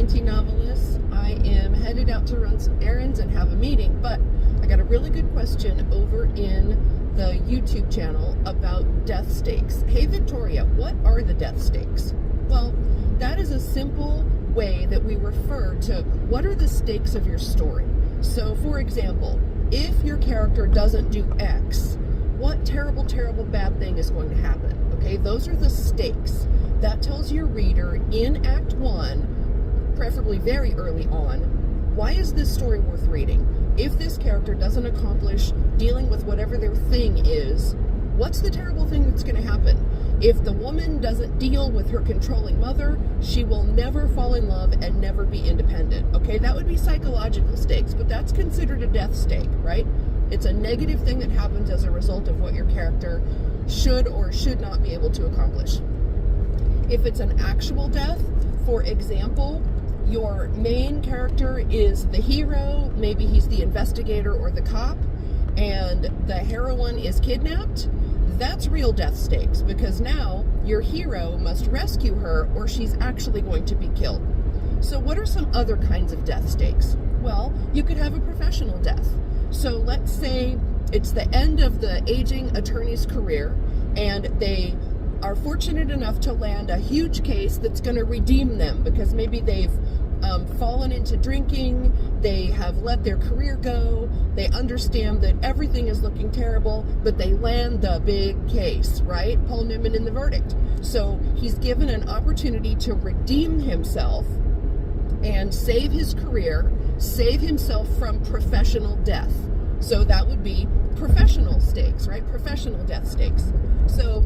anti-novelists. I am headed out to run some errands and have a meeting, but I got a really good question over in the YouTube channel about death stakes. Hey Victoria, what are the death stakes? Well, that is a simple way that we refer to what are the stakes of your story. So for example, if your character doesn't do X, what terrible, terrible bad thing is going to happen? Okay, those are the stakes. That tells your reader in Act 1, preferably very early on, why is this story worth reading? If this character doesn't accomplish dealing with whatever their thing is, what's the terrible thing that's going to happen? If the woman doesn't deal with her controlling mother, she will never fall in love and never be independent. Okay, that would be psychological stakes, but that's considered a death stake, right? It's a negative thing that happens as a result of what your character should or should not be able to accomplish. If it's an actual death, for example, your main character is the hero, maybe he's the investigator or the cop, and the heroine is kidnapped, that's real death stakes, because now your hero must rescue her or she's actually going to be killed. So what are some other kinds of death stakes? Well, you could have a professional death. So let's say it's the end of the aging attorney's career and they are fortunate enough to land a huge case that's going to redeem them because maybe they've fallen into drinking, they have let their career go, they understand that everything is looking terrible, but they land the big case, right? Paul Newman in The Verdict. So he's given an opportunity to redeem himself and save his career, save himself from professional death. So that would be professional stakes, right? Professional death stakes. So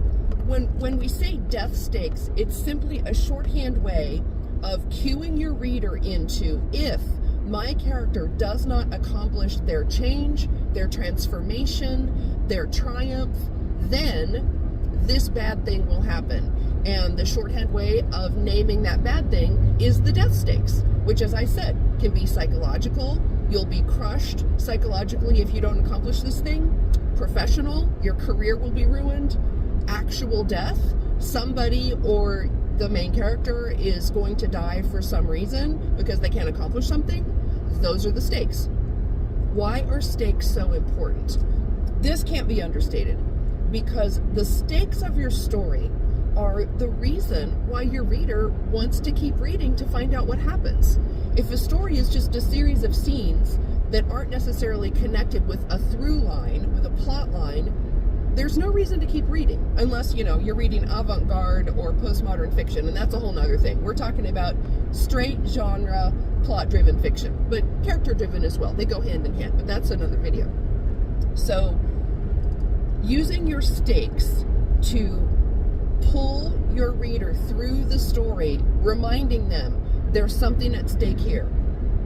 when we say death stakes, it's simply a shorthand way of cueing your reader into, if my character does not accomplish their change, their transformation, their triumph, then this bad thing will happen. And the shorthand way of naming that bad thing is the death stakes, which, as I said, can be psychological. You'll be crushed psychologically if you don't accomplish this thing. Professional, your career will be ruined. Actual death, somebody or the main character is going to die for some reason because they can't accomplish something. Those are the stakes. Why are stakes so important? This can't be understated because the stakes of your story are the reason why your reader wants to keep reading to find out what happens. If a story is just a series of scenes that aren't necessarily connected with a through line, with a plot line, there's no reason to keep reading unless, you're reading avant-garde or postmodern fiction, and that's a whole nother thing. We're talking about straight genre, plot-driven fiction, but character-driven as well. They go hand in hand, but that's another video. So, using your stakes to pull your reader through the story, reminding them there's something at stake here.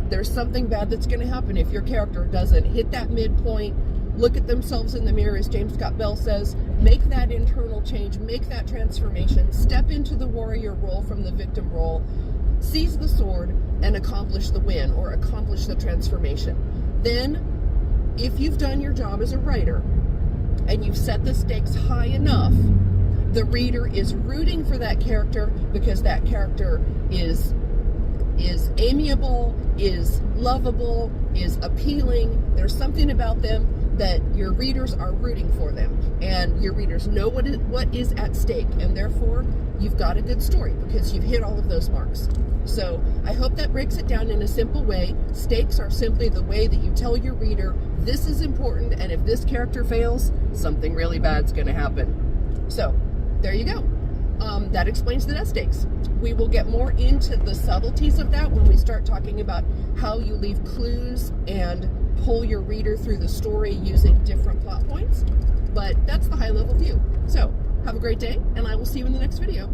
There's something bad that's going to happen if your character doesn't hit that midpoint, look at themselves in the mirror, as James Scott Bell says, make that internal change, make that transformation, step into the warrior role from the victim role, seize the sword, and accomplish the win or accomplish the transformation. Then, if you've done your job as a writer and you've set the stakes high enough, the reader is rooting for that character because that character is amiable, is lovable, is appealing. There's something about them that your readers are rooting for them, and your readers know what is at stake, and therefore you've got a good story because you've hit all of those marks. So I hope that breaks it down in a simple way. Stakes are simply the way that you tell your reader this is important, and if this character fails, something really bad's going to happen. So there you go. That explains the death stakes. We will get more into the subtleties of that when we start talking about how you leave clues and pull your reader through the story using different plot points. But that's the high level view. So have a great day, and I will see you in the next video.